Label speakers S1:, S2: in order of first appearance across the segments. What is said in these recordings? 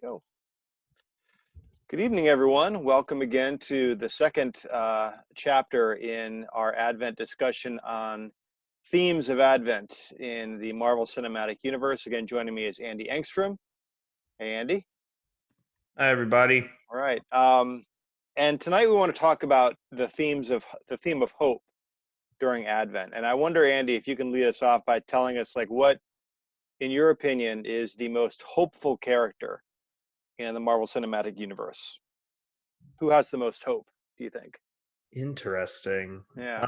S1: Go. Good evening, everyone. Welcome again to the second chapter in our Advent discussion on themes of Advent in the Marvel Cinematic Universe. Again, joining me is Andy Engstrom. Hey, Andy.
S2: Hi, everybody.
S1: All right. And tonight we want to talk about the theme of hope during Advent. And I wonder, Andy, if you can lead us off by telling us, like, what, in your opinion, is the most hopeful character in the Marvel Cinematic Universe? Who has the most hope, do you think?
S2: Interesting.
S1: Yeah.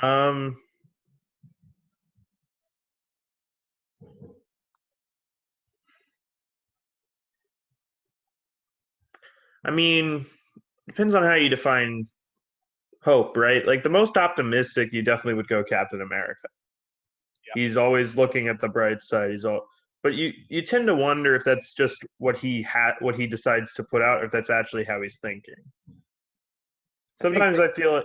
S2: I mean, depends on how you define hope, right? Like the most optimistic, you definitely would go Captain America.
S1: Yeah.
S2: He's always looking at the bright side. But you tend to wonder if that's just what he decides to put out, or if that's actually how he's thinking. Sometimes I feel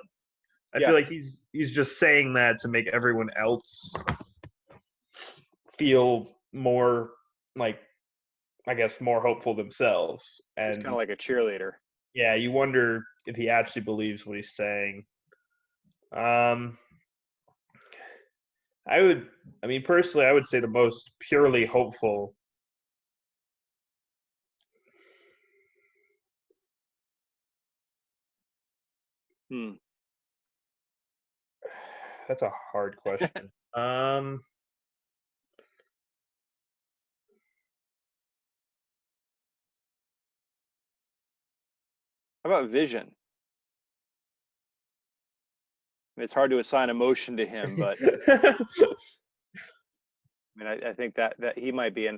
S2: like he's just saying that to make everyone else feel more like, I guess, more hopeful themselves.
S1: He's
S2: And
S1: kind of like a cheerleader.
S2: yeah, you wonder if he actually believes what he's saying. Personally, I would say the most purely hopeful. That's a hard question.
S1: How about Vision? It's hard to assign emotion to him, but I think that he might be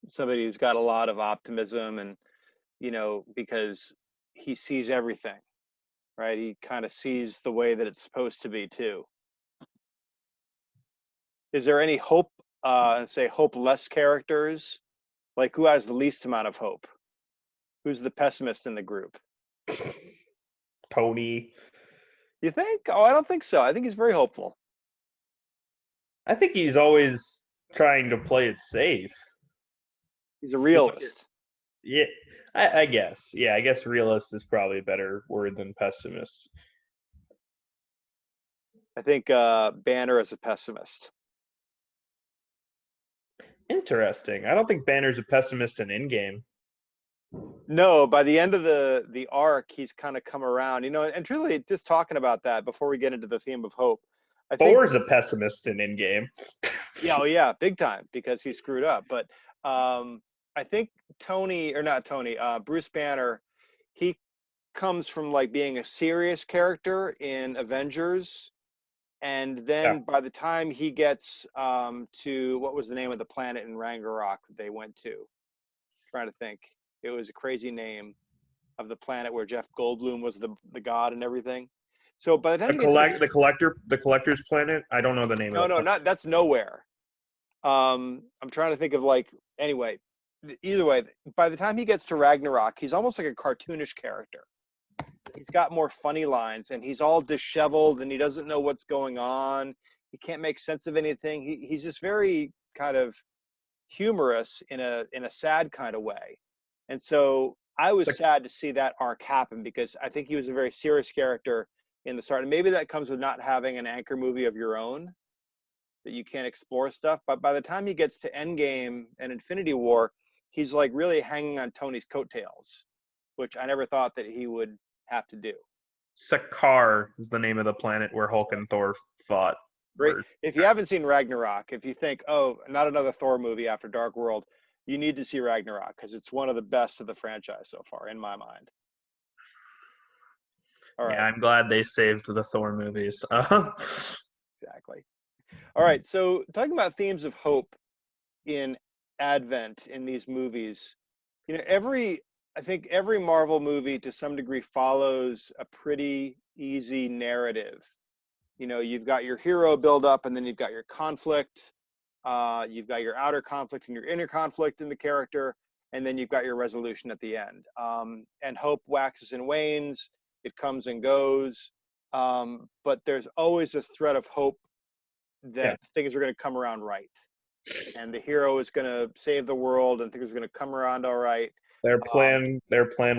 S1: somebody who's got a lot of optimism, and because he sees everything, right? He kind of sees the way that it's supposed to be too. Is there any hope, say hopeless characters? Like, who has the least amount of hope? Who's the pessimist in the group?
S2: Tony.
S1: You think? Oh, I don't think so. I think he's very hopeful.
S2: I think he's always trying to play it safe.
S1: He's a realist.
S2: Yeah, I guess. Yeah, I guess realist is probably a better word than pessimist.
S1: I think Banner is a pessimist.
S2: Interesting. I don't think Banner's a pessimist in Endgame.
S1: No, by the end of the arc, he's kind of come around. And truly, just talking about that before we get into the theme of hope, I think
S2: Thor's a pessimist in Endgame.
S1: yeah, oh yeah, big time, because he screwed up. But I think Bruce Banner, he comes from like being a serious character in Avengers, and then by the time he gets to, what was the name of the planet in Ragnarok that they went to? I'm trying to think. It was a crazy name of the planet where Jeff Goldblum was the god and everything. So by the time
S2: the collector's planet. I don't know the name of the planet.
S1: not that's nowhere. I'm trying to think of, like, anyway. Either way, by the time he gets to Ragnarok, he's almost like a cartoonish character. He's got more funny lines, and he's all disheveled, and he doesn't know what's going on. He can't make sense of anything. He's just very kind of humorous in a sad kind of way. And so I was sad to see that arc happen, because I think he was a very serious character in the start. And maybe that comes with not having an anchor movie of your own, that you can't explore stuff. But by the time he gets to Endgame and Infinity War, he's like really hanging on Tony's coattails, which I never thought that he would have to do.
S2: Sakaar is the name of the planet where Hulk and Thor fought.
S1: Great. If you haven't seen Ragnarok, if you think, oh, not another Thor movie after Dark World, you need to see Ragnarok, because it's one of the best of the franchise so far, in my mind.
S2: All right. Yeah, I'm glad they saved the Thor movies.
S1: Exactly. All right. So talking about themes of hope in Advent in these movies, I think every Marvel movie to some degree follows a pretty easy narrative. You've got your hero build up, and then you've got your conflict. You've got your outer conflict and your inner conflict in the character, and then you've got your resolution at the end. And hope waxes and wanes. It comes and goes. But there's always a thread of hope that things are going to come around right. And the hero is going to save the world, and things are going to come around all right.
S2: Their plan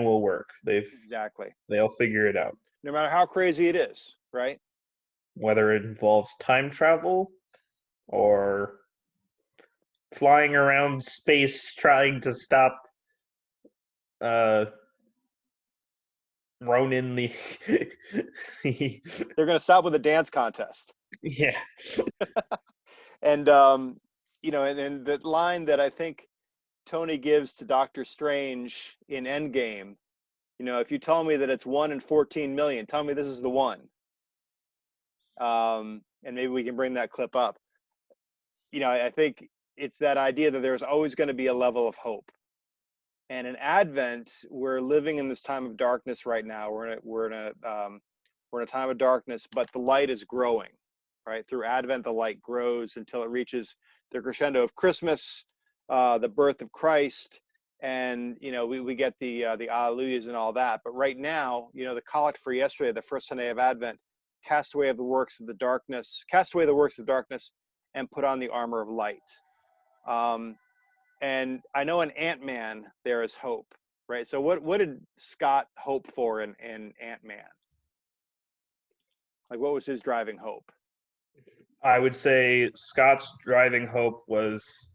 S2: will work.
S1: Exactly.
S2: They'll figure it out.
S1: No matter how crazy it is, right?
S2: Whether it involves time travel or flying around space trying to stop uh Ronan the
S1: They're going to stop with a dance contest.
S2: yeah.
S1: And and then the line that I think Tony gives to Doctor Strange in Endgame, if you tell me that it's 1 in 14 million, tell me this is the one. And maybe we can bring that clip up. I think it's that idea that there's always going to be a level of hope. And in Advent, we're living in this time of darkness right now. We're in a time of darkness, but the light is growing, right? Through Advent, the light grows until it reaches the crescendo of Christmas, the birth of Christ, and we get the Alleluias and all that. But right now, the collect for yesterday, the first Sunday of Advent, cast away the works of darkness, and put on the armor of light. And I know in Ant-Man there is hope, right? So what did Scott hope for in Ant-Man? Like, what was his driving hope?
S2: I would say Scott's driving hope was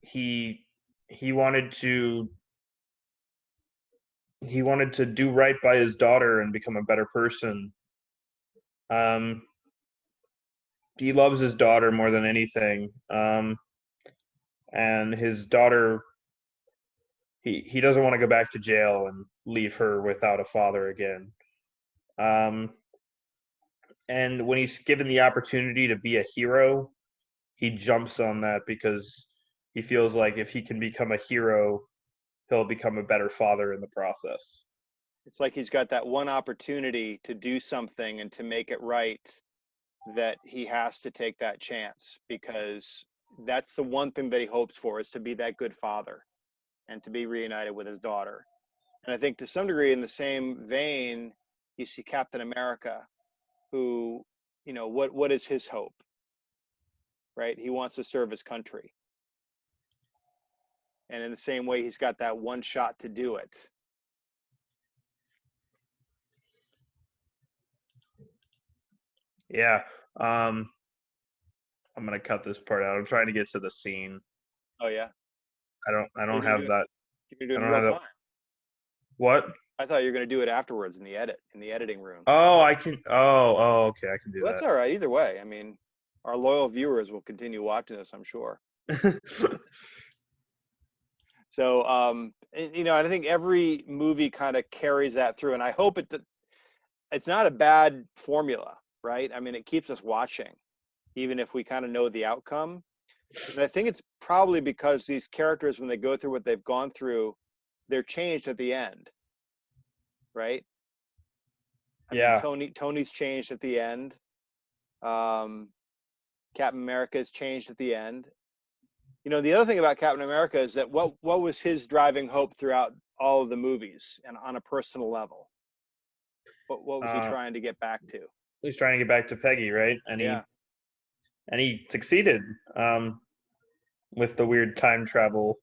S2: he wanted to do right by his daughter and become a better person. He loves his daughter more than anything. And his daughter, he doesn't want to go back to jail and leave her without a father again. And when he's given the opportunity to be a hero, he jumps on that because he feels like if he can become a hero, he'll become a better father in the process.
S1: It's like he's got that one opportunity to do something and to make it right, that he has to take that chance, because that's the one thing that he hopes for, is to be that good father and to be reunited with his daughter. And I think to some degree, in the same vein, you see Captain America, who, what is his hope, right? He wants to serve his country. And in the same way, he's got that one shot to do it.
S2: Yeah. I'm gonna cut this part out. I'm trying to get to the scene.
S1: Oh yeah.
S2: I don't have that.
S1: You're doing
S2: I don't
S1: real
S2: have that.
S1: time.
S2: What?
S1: I thought you were going to do it afterwards in the editing room.
S2: Oh, I can. Oh, okay. I can do
S1: Well, that's all right. Either way, I mean, our loyal viewers will continue watching this, I'm sure.
S2: that.
S1: So, I think every movie kind of carries that through, and I hope it's not a bad formula, right? I mean, it keeps us watching, even if we kind of know the outcome. And I think it's probably because these characters, when they go through what they've gone through, they're changed at the end, right? I mean, Tony's changed at the end. Captain America is changed at the end. The other thing about Captain America is that what was his driving hope throughout all of the movies, and on a personal level? What was he trying to get back to?
S2: He's trying to get back to Peggy, right? And he succeeded. With the weird time travel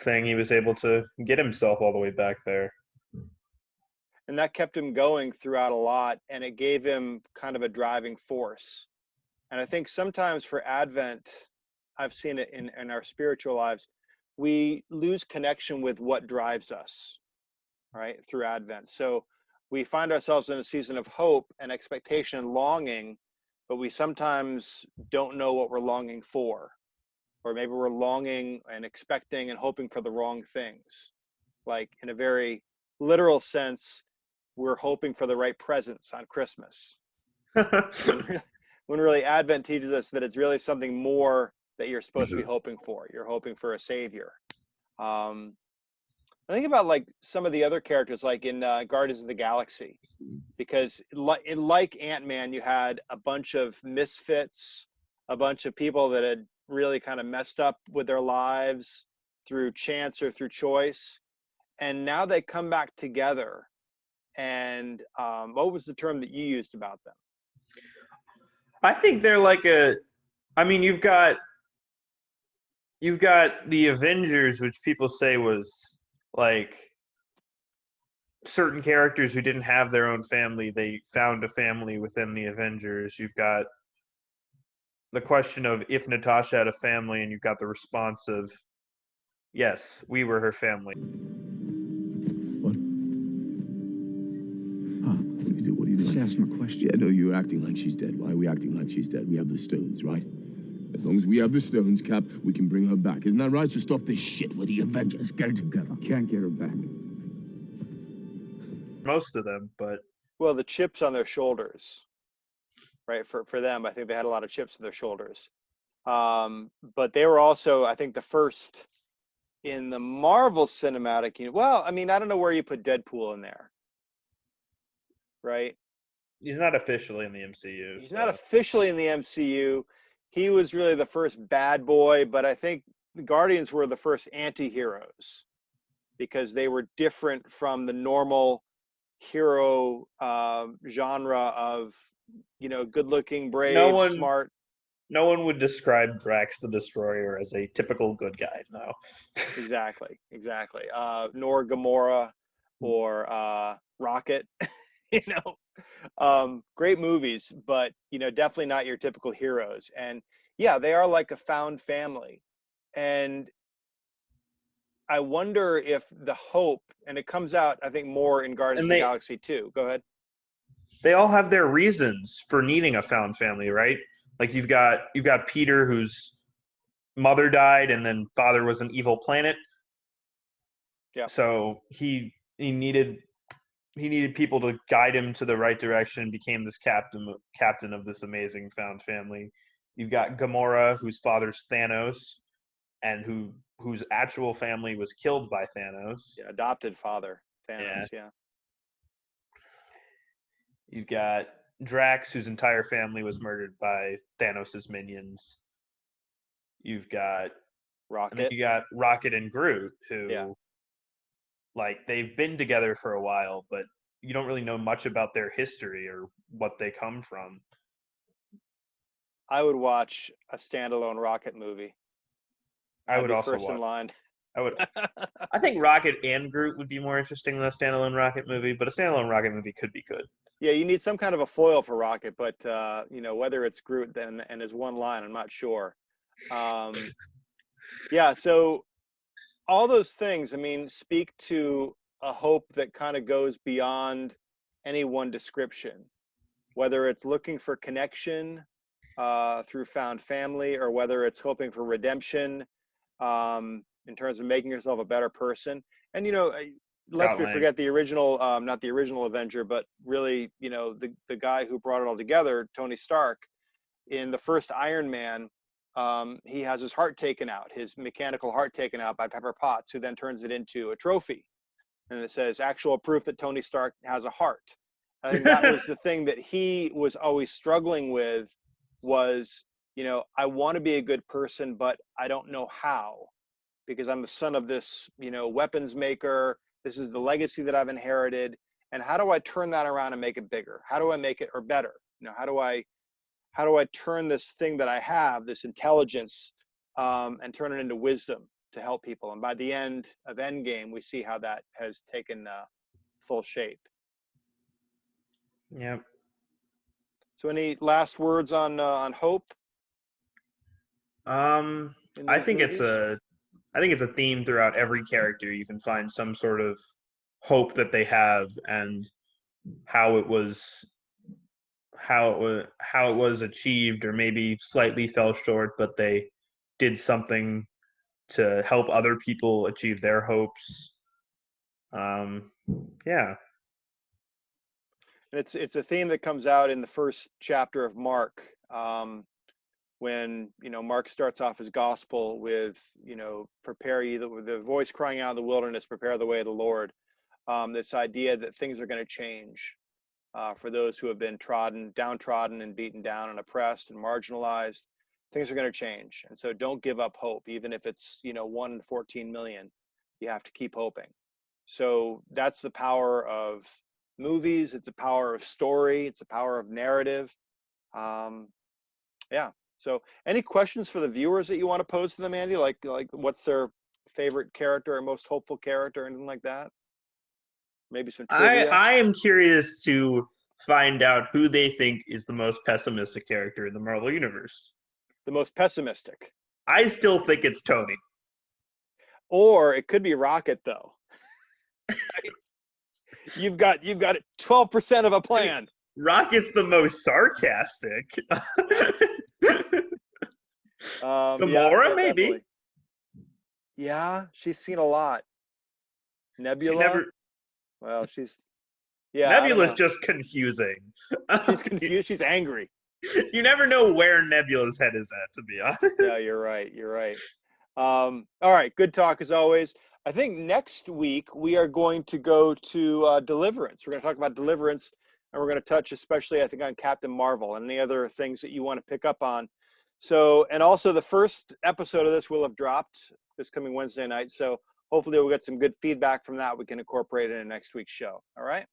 S2: thing, he was able to get himself all the way back there.
S1: And that kept him going throughout a lot, and it gave him kind of a driving force. And I think sometimes for Advent, I've seen it in our spiritual lives, we lose connection with what drives us, right, through Advent. So we find ourselves in a season of hope and expectation and longing, but we sometimes don't know what we're longing for. Or maybe we're longing and expecting and hoping for the wrong things. Like, in a very literal sense, we're hoping for the right presents on Christmas. When really Advent teaches us that it's really something more that you're supposed to be hoping for. You're hoping for a savior. I think about like some of the other characters, like in Guardians of the Galaxy, because like Ant-Man, you had a bunch of misfits, a bunch of people that had really kind of messed up with their lives through chance or through choice, and now they come back together. And what was the term that you used about them?
S2: I think they're like you've got the Avengers, which people say was like certain characters who didn't have their own family, they found a family within the Avengers. You've got the question of if Natasha had a family, and you've got the response of, yes, we were her family.
S3: What? Huh? What do you do? What do you do?
S4: Just ask him a question.
S3: Yeah, no, you're acting like she's dead. Why are we acting like she's dead? We have the stones, right? As long as we have the stones, Cap, we can bring her back. Isn't that right? So stop this shit with the Avengers. Get it together.
S4: Can't get her back.
S2: Most of them, but
S1: Well, the chips on their shoulders, right? For them, I think they had a lot of chips on their shoulders. But they were also, I think, the first in the Marvel Cinematic Universe. Well, I mean, I don't know where you put Deadpool in there, right?
S2: he's not officially in the MCU.
S1: He's not officially in the MCU. He was really the first bad boy, but I think the Guardians were the first anti-heroes because they were different from the normal hero genre of, good-looking, brave, smart.
S2: No one would describe Drax the Destroyer as a typical good guy. No.
S1: Exactly. Nor Gamora or Rocket. Great movies, but definitely not your typical heroes. And yeah, they are like a found family. And I wonder if the hope, and it comes out, I think, more in Guardians of the Galaxy 2. Go ahead.
S2: They all have their reasons for needing a found family, right? Like you've got Peter, whose mother died, and then father was an evil planet.
S1: Yeah.
S2: So he needed people to guide him to the right direction. Became this captain of this amazing found family. You've got Gamora, whose father's Thanos, and whose actual family was killed by Thanos.
S1: Yeah, adopted father Thanos. Yeah.
S2: You've got Drax, whose entire family was murdered by Thanos' minions. You've got
S1: Rocket.
S2: And then you got Rocket and Groot, who, like, they've been together for a while, but you don't really know much about their history or what they come from.
S1: I would watch a standalone Rocket movie.
S2: I would also
S1: first
S2: watch.
S1: in line.
S2: I think Rocket and Groot would be more interesting than a standalone Rocket movie, but a standalone Rocket movie could be good.
S1: Yeah, you need some kind of a foil for Rocket, but whether it's Groot and his one line, I'm not sure. Yeah, so all those things, I mean, speak to a hope that kind of goes beyond any one description, whether it's looking for connection through found family, or whether it's hoping for redemption in terms of making yourself a better person. And lest we forget the original, not the original Avenger, but really, the guy who brought it all together, Tony Stark, in the first Iron Man. He has his heart taken out, his mechanical heart taken out by Pepper Potts, who then turns it into a trophy. And it says actual proof that Tony Stark has a heart. I think that was the thing that he was always struggling with was, I want to be a good person, but I don't know how, because I'm the son of this, weapons maker. This is the legacy that I've inherited. And how do I turn that around and make it bigger? How do I make it, or better? How do I turn this thing that I have, this intelligence, and turn it into wisdom to help people? And by the end of Endgame, we see how that has taken full shape.
S2: Yep.
S1: So, any last words on hope?
S2: I think it's a theme throughout every character. You can find some sort of hope that they have, and how it was achieved, or maybe slightly fell short, but they did something to help other people achieve their hopes. Yeah.
S1: And it's a theme that comes out in the first chapter of Mark, when Mark starts off his gospel with prepare ye the voice crying out in the wilderness, prepare the way of the Lord. This idea that things are going to change. For those who have been downtrodden and beaten down and oppressed and marginalized, things are going to change. And so don't give up hope, even if it's 1 in 14 million. You have to keep hoping. So that's the power of movies. It's the power of story. It's the power of narrative. Yeah. So any questions for the viewers that you want to pose to them, Andy? Like what's their favorite character or most hopeful character or anything like that? Maybe some trivia.
S2: I am curious to find out who they think is the most pessimistic character in the Marvel Universe.
S1: The most pessimistic.
S2: I still think it's Tony.
S1: Or it could be Rocket, though. You've got 12% of a plan.
S2: Rocket's the most sarcastic. Gamora, maybe.
S1: Definitely. Yeah, she's seen a lot. Nebula. Well, she's. Yeah.
S2: Nebula's just confusing.
S1: She's confused. She's angry.
S2: You never know where Nebula's head is at, to be honest.
S1: Yeah, you're right. All right, good talk as always. I think next week we are going to go to Deliverance. We're going to talk about Deliverance, and we're going to touch especially, I think, on Captain Marvel and any other things that you want to pick up on. So, and also the first episode of this will have dropped this coming Wednesday night. So hopefully we'll get some good feedback from that. We can incorporate it in next week's show. All right?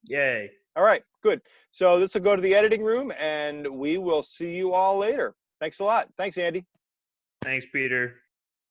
S2: Yay.
S1: All right, good. So this will go to the editing room, and we will see you all later. Thanks a lot. Thanks, Andy.
S2: Thanks, Peter.